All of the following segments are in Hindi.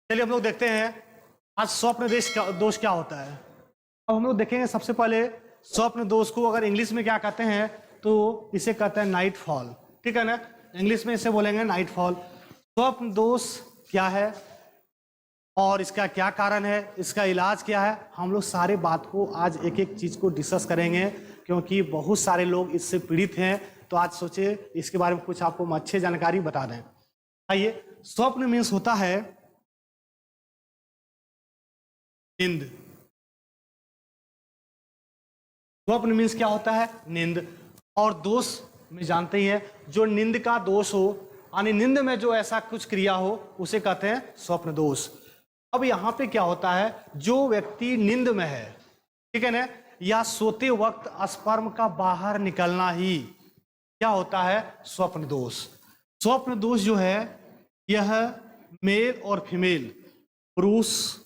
चलिए हम लोग देखते हैं आज स्वप्न दोष क्या होता है। अब हम लोग देखेंगे सबसे पहले स्वप्न दोष को अगर इंग्लिश में क्या कहते हैं तो इसे कहते हैं नाइट फॉल। ठीक है ना, इंग्लिश में इसे बोलेंगे नाइट फॉल। स्वप्न दोष क्या है और इसका क्या कारण है, इसका इलाज क्या है, हम लोग सारे बात को आज एक एक चीज को डिस्कस करेंगे क्योंकि बहुत सारे लोग इससे पीड़ित हैं। तो आज सोचे इसके बारे में कुछ आपको अच्छी जानकारी बता दें। आइए, स्वप्न मीन्स होता है नींद। स्वप्न मीन्स क्या होता है, नींद। और दोष में जानते ही है, जो नींद का दोष हो यानी नींद में जो ऐसा कुछ क्रिया हो उसे कहते हैं स्वप्न दोष। अब यहां पे क्या होता है, जो व्यक्ति नींद में है, ठीक है ना, या सोते वक्त स्पर्म का बाहर निकलना ही क्या होता है, स्वप्न दोष। स्वप्न दोष जो है यह मेल और फीमेल, पुरुष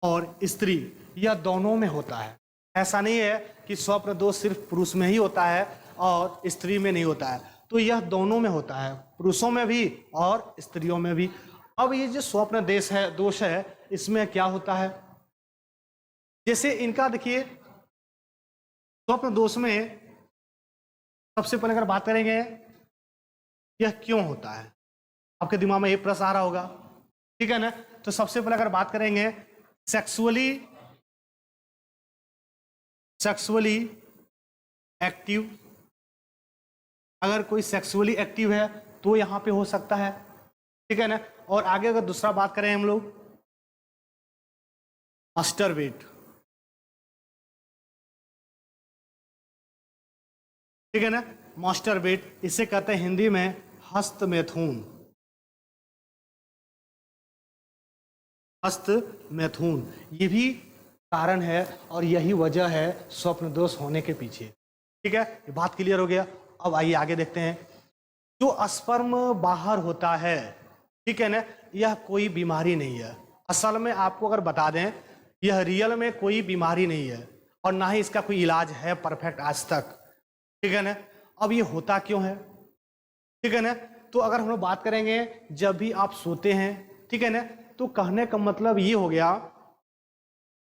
और स्त्री, यह दोनों में होता है। ऐसा नहीं है कि स्वप्न दोष सिर्फ पुरुष में ही होता है और स्त्री में नहीं होता है, तो यह दोनों में होता है, पुरुषों में भी और स्त्रियों में भी। अब ये जो स्वप्न दोष है इसमें क्या होता है, जैसे इनका देखिए स्वप्न दोष में सबसे पहले अगर बात करेंगे यह क्यों होता है, आपके दिमाग में ये प्रश्न आ रहा होगा। ठीक है ना, तो सबसे पहले अगर बात करेंगे सेक्सुअली एक्टिव, अगर कोई सेक्सुअली एक्टिव है तो यहां पे हो सकता है। ठीक है ना, और आगे अगर दूसरा बात करें हम लोग मास्टरबेट, ठीक है ना, मास्टरबेट इसे कहते हैं हिंदी में हस्त मैथुन। हस्त मैथुन ये भी कारण है और यही वजह है स्वप्न दोष होने के पीछे। ठीक है, ये बात क्लियर हो गया। अब आइए आगे देखते हैं, जो स्पर्म बाहर होता है, ठीक है ना, यह कोई बीमारी नहीं है। असल में आपको अगर बता दें यह रियल में कोई बीमारी नहीं है और ना ही इसका कोई इलाज है परफेक्ट आज तक। ठीक है ना, अब ये होता क्यों है, ठीक है ना, तो अगर हम लोग बात करेंगे जब भी आप सोते हैं, ठीक है ना, तो कहने का मतलब ये हो गया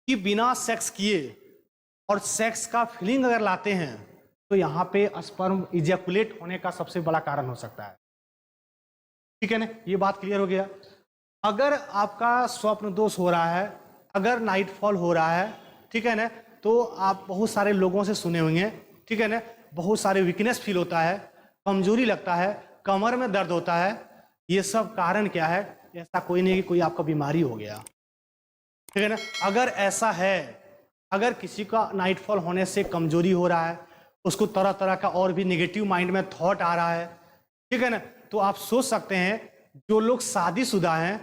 कि बिना सेक्स किए और सेक्स का फीलिंग अगर लाते हैं तो यहां पे स्पर्म इजैकुलेट होने का सबसे बड़ा कारण हो सकता है। ठीक है ना, ये बात क्लियर हो गया। अगर आपका स्वप्न दोष हो रहा है, अगर नाइट फॉल हो रहा है, ठीक है ना, तो आप बहुत सारे लोगों से सुने होंगे, ठीक है ना, बहुत सारे वीकनेस फील होता है, कमजोरी लगता है, कमर में दर्द होता है। ये सब कारण क्या है, ऐसा कोई नहीं कि कोई आपका बीमारी हो गया। ठीक है ना, अगर ऐसा है, अगर किसी का नाइट फॉल होने से कमजोरी हो रहा है, उसको तरह तरह का और भी नेगेटिव माइंड में थॉट आ रहा है, ठीक है ना, तो आप सोच सकते हैं जो लोग शादीशुदा हैं,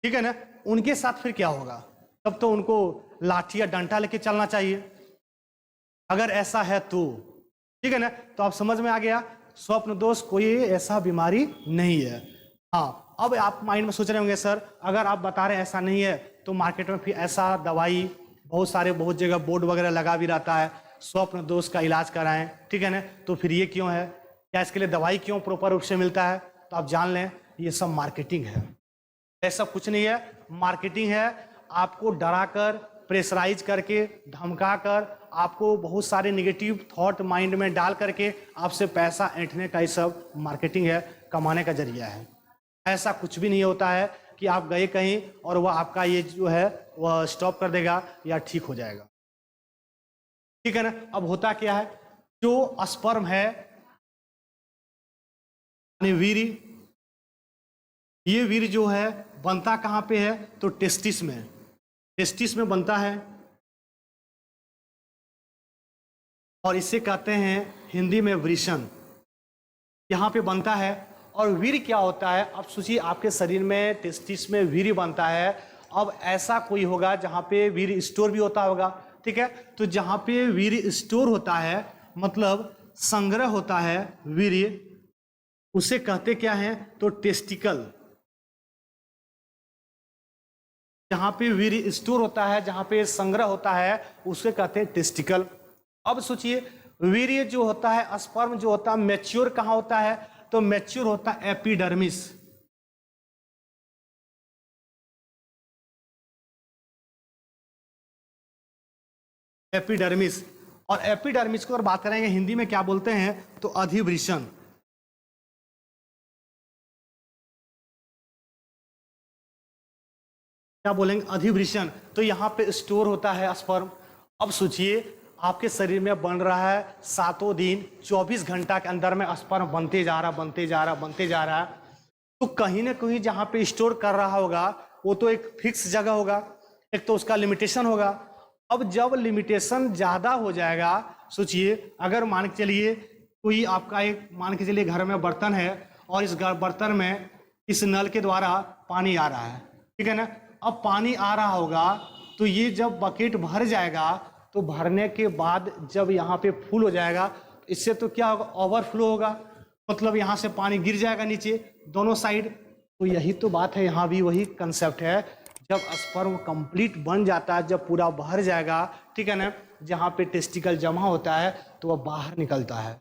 ठीक है ना, उनके साथ फिर क्या होगा, तब तो उनको लाठी या डंडा लेके चलना चाहिए अगर ऐसा है तो। ठीक है ना, तो आप समझ में आ गया स्वप्न दोष कोई ऐसा बीमारी नहीं है। हाँ, अब आप माइंड में सोच रहे होंगे सर अगर आप बता रहे हैं ऐसा नहीं है तो मार्केट में फिर ऐसा दवाई बहुत जगह बोर्ड वगैरह लगा भी रहता है स्वप्न दोष का इलाज कराएं, ठीक है ना, तो फिर ये क्यों है, क्या इसके लिए दवाई क्यों प्रॉपर रूप से मिलता है, तो आप जान लें ये सब मार्केटिंग है। ऐसा कुछ नहीं है, मार्केटिंग है। आपको डरा कर, प्रेशराइज करके, धमका कर, आपको बहुत सारे निगेटिव थॉट माइंड में डाल करके आपसे पैसा ऐंठने का ये सब मार्केटिंग है, कमाने का जरिया है। ऐसा कुछ भी नहीं होता है कि आप गए कहीं और वह आपका ये जो है वह स्टॉप कर देगा या ठीक हो जाएगा। ठीक है ना, अब होता क्या है, जो स्पर्म है यानी वीर्य, ये वीर्य जो है बनता कहां पे है, तो टेस्टिस में, टेस्टिस में बनता है और इसे कहते हैं हिंदी में वृषण, यहां पे बनता है। और वीर्य क्या होता है, अब सोचिए आपके शरीर में टेस्टिस में वीर्य बनता है। अब ऐसा कोई होगा जहां पे वीर्य स्टोर भी होता होगा, ठीक है, तो जहां पे वीर्य स्टोर होता है मतलब संग्रह होता है वीर्य, उसे कहते क्या है, तो टेस्टिकल। जहां पे वीर्य स्टोर होता है, जहां पे संग्रह होता है, उसे कहते हैं टेस्टिकल। अब सोचिए वीर्य जो होता है, स्पर्म जो होता है, मैच्योर कहां होता है, तो मैच्योर होता है एपिडर्मिस। एपिडर्मिस, और एपिडर्मिस को अगर बात करेंगे हिंदी में क्या बोलते हैं तो अधिवृषण। क्या बोलेंगे, अधिवृषण। तो यहाँ पे स्टोर होता है स्पर्म। अब सोचिए आपके शरीर में बन रहा है 7 दिन 24 घंटा के अंदर में स्पर्म बनते जा रहा बनते जा रहा बनते जा रहा है, तो कहीं ना कहीं जहाँ पे स्टोर कर रहा होगा वो तो एक फिक्स जगह होगा, एक तो उसका लिमिटेशन होगा। अब जब लिमिटेशन ज़्यादा हो जाएगा, सोचिए अगर मान के चलिए कोई आपका एक मान के चलिए घर में बर्तन है और इस बर्तन में इस नल के द्वारा पानी आ रहा है, ठीक है ना। अब पानी आ रहा होगा तो ये जब बकेट भर जाएगा तो भरने के बाद जब यहाँ पे फुल हो जाएगा, इससे तो क्या होगा, ओवरफ्लो होगा, मतलब यहाँ से पानी गिर जाएगा नीचे दोनों साइड। तो यही तो बात है, यहाँ भी वही कंसेप्ट है। जब स्पर्म कंप्लीट बन जाता है, जब पूरा भर जाएगा, ठीक है ना, जहाँ पे टेस्टिकल जमा होता है तो वह बाहर निकलता है।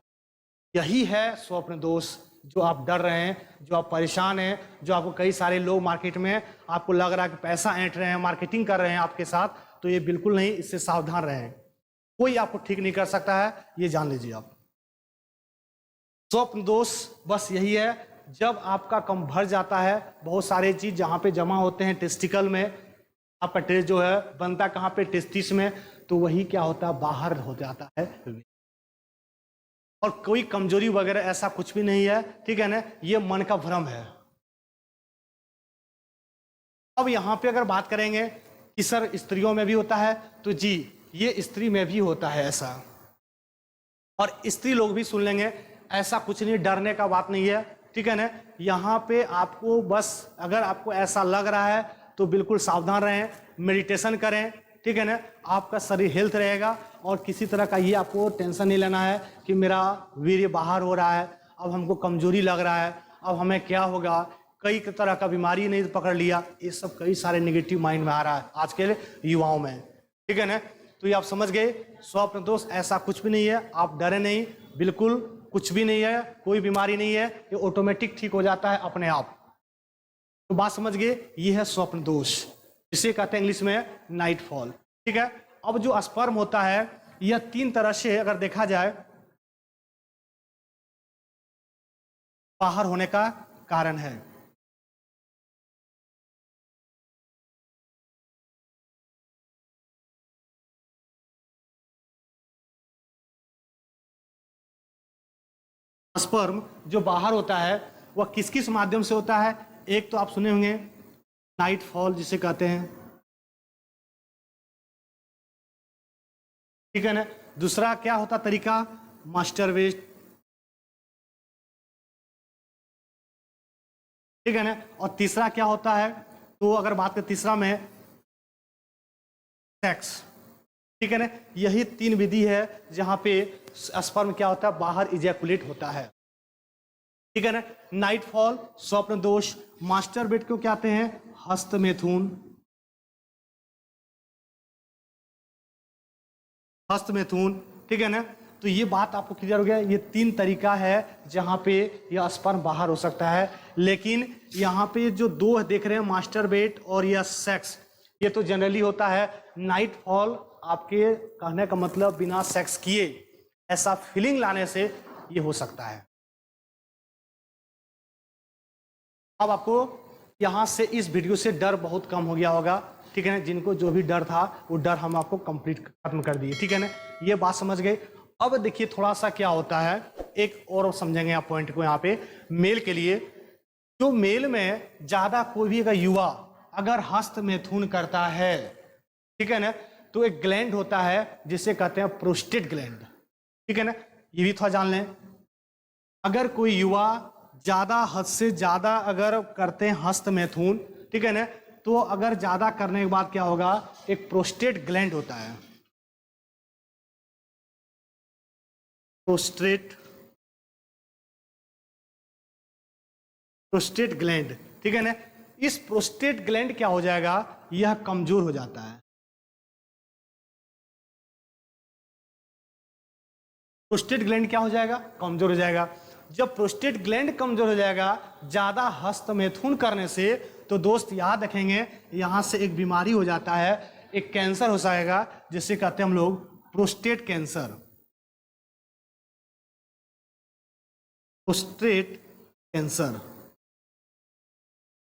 यही है स्वप्न दोष, जो आप डर रहे हैं, जो आप परेशान हैं, जो आपको कई सारे लोग मार्केट में आपको लग रहा है कि पैसा ऐंठ रहे हैं, मार्केटिंग कर रहे हैं आपके साथ, तो ये बिल्कुल नहीं, इससे सावधान रहें। कोई आपको ठीक नहीं कर सकता है, ये जान लीजिए आप। स्वप्न दोष बस यही है, जब आपका कम भर जाता है, बहुत सारे चीज जहाँ पे जमा होते हैं टेस्टिकल में, आपका टेस्ट जो है बनता कहाँ पे, टेस्टिस में, तो वही क्या होता है, बाहर हो जाता है। और कोई कमजोरी वगैरह ऐसा कुछ भी नहीं है, ठीक है ना, ये मन का भ्रम है। अब यहां पे अगर बात करेंगे कि सर स्त्रियों में भी होता है, तो जी ये स्त्री में भी होता है ऐसा, और स्त्री लोग भी सुन लेंगे, ऐसा कुछ नहीं, डरने का बात नहीं है, ठीक है ना। यहाँ पे आपको बस अगर आपको ऐसा लग रहा है तो बिल्कुल सावधान रहें, मेडिटेशन करें, ठीक है ना, आपका शरीर हेल्थ रहेगा, और किसी तरह का ये आपको टेंशन नहीं लेना है कि मेरा वीर्य बाहर हो रहा है, अब हमको कमजोरी लग रहा है, अब हमें क्या होगा, कई तरह का बीमारी नहीं पकड़ लिया, ये सब कई सारे नेगेटिव माइंड में आ रहा है आज के युवाओं में, ठीक है ना। तो ये आप समझ गए, स्वप्न दोष ऐसा कुछ भी नहीं है, आप डरे नहीं, बिल्कुल कुछ भी नहीं है, कोई बीमारी नहीं है, ये ऑटोमेटिक ठीक हो जाता है अपने आप। तो बात समझ गए, ये है स्वप्न दोष, इसे कहते हैं इंग्लिश में नाइट फॉल, ठीक है। अब जो स्पर्म होता है यह 3 तरह से अगर देखा जाए बाहर होने का कारण है। स्पर्म जो बाहर होता है वह किस किस माध्यम से होता है, एक तो आप सुने होंगे नाइट फॉल जिसे कहते हैं, ठीक है ना। दूसरा क्या होता तरीका, मास्टरबेट, ठीक है ना। और तीसरा क्या होता है, तो अगर बात करें तीसरा में सेक्स, ठीक है ना। यही 3 विधि है जहां पे स्पर्म क्या होता है, बाहर इजैकुलेट होता है, ठीक है ना। नाइट फॉल, स्वप्न दोष, मास्टरबेट को कहते हैं हस्त मैथुन, हस्त मैथुन, ठीक है ना। तो ये बात आपको क्लियर हो गया, ये 3 तरीका है जहां पे यह स्पर्म बाहर हो सकता है। लेकिन यहाँ पे जो 2 देख रहे हैं, मास्टरबेट और यह सेक्स, ये तो जनरली होता है। नाइट फॉल आपके कहने का मतलब बिना सेक्स किए ऐसा फीलिंग लाने से ये हो सकता है। अब आपको यहाँ से इस वीडियो से डर बहुत कम हो गया होगा, ठीक है ना। जिनको जो भी डर था वो डर हम आपको कंप्लीट खत्म कर दिए, ठीक है ना, ये बात समझ गए। अब देखिए थोड़ा सा क्या होता है, एक और समझेंगे आप पॉइंट को यहाँ पे, मेल के लिए। जो मेल में ज्यादा कोई भी अगर युवा अगर हस्त मैथुन करता है, ठीक है ना, तो एक ग्लैंड होता है जिसे कहते हैं प्रोस्टेट ग्लैंड, ठीक है ना, ये भी थोड़ा जान लें। अगर कोई युवा ज्यादा हद से ज्यादा अगर करते हैं हस्त मैथुन, ठीक है ना, तो अगर ज्यादा करने के बाद क्या होगा, एक प्रोस्टेट ग्लैंड होता है, प्रोस्टेट ग्लैंड, ठीक है ना। इस प्रोस्टेट ग्लैंड क्या हो जाएगा, यह कमजोर हो जाता है। प्रोस्टेट ग्लैंड क्या हो जाएगा, कमजोर हो जाएगा। जब प्रोस्टेट ग्लैंड कमजोर हो जाएगा ज्यादा हस्तमैथुन करने से, तो दोस्त याद रखेंगे यहां से एक बीमारी हो जाता है, एक कैंसर हो जाएगा जिसे कहते हैं हम लोग prostate cancer. Prostate cancer,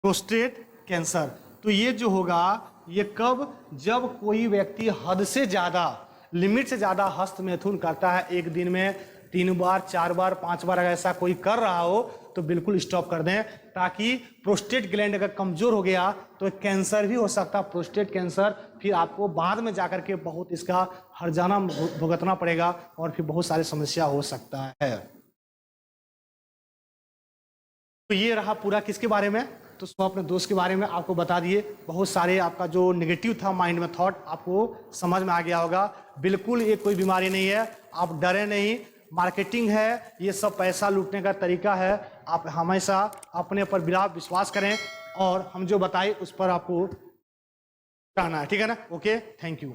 prostate cancer. तो ये जो होगा ये कब, जब कोई व्यक्ति हद से ज्यादा, लिमिट से ज्यादा हस्तमैथुन करता है, एक दिन में 3 बार 4 बार 5 बार अगर ऐसा कोई कर रहा हो तो बिल्कुल स्टॉप कर दें, ताकि प्रोस्टेट ग्लैंड अगर कमजोर हो गया तो कैंसर भी हो सकता है, प्रोस्टेट कैंसर। फिर आपको बाद में जाकर के बहुत इसका हर्जाना भुगतना पड़ेगा और फिर बहुत सारी समस्या हो सकता है। तो ये रहा पूरा किसके बारे में, तो स्वप्न दोष के बारे में आपको बता दिए। बहुत सारे आपका जो नेगेटिव था माइंड में थॉट आपको समझ में आ गया होगा। बिल्कुल ये कोई बीमारी नहीं है, आप डरे नहीं, मार्केटिंग है, ये सब पैसा लूटने का तरीका है। आप हमेशा अपने पर विश्वास करें और हम जो बताए उस पर आपको रहना है, ठीक है ना। Okay, thank you.